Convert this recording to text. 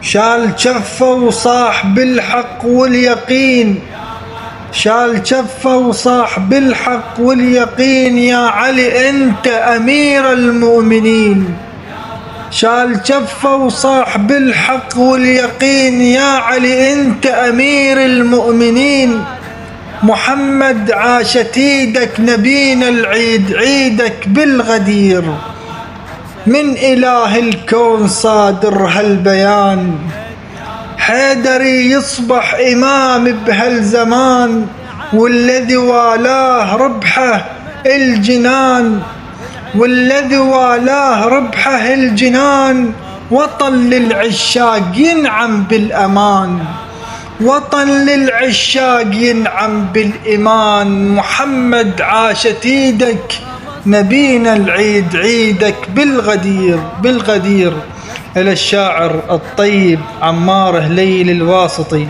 شال جفه وصاح بالحق واليقين، شال جفه وصاح بالحق واليقين، يا علي انت امير المؤمنين. شال جفه وصاح بالحق واليقين، يا علي انت امير المؤمنين. محمد عاشت ايدك نبينا العيد عيدك بالغدير، من اله الكون صادر هالبيان. حيدري يصبح امام بهالزمان، والذي والاه ربحه الجنان، والذي والاه ربحه الجنان. وطن للعشاق ينعم بالامان، وطن للعشاق ينعم بالإيمان. محمد عاشت ايدك نبينا العيد عيدك بالغدير بالغدير. إلى الشاعر الطيب عمار هليل الواسطي.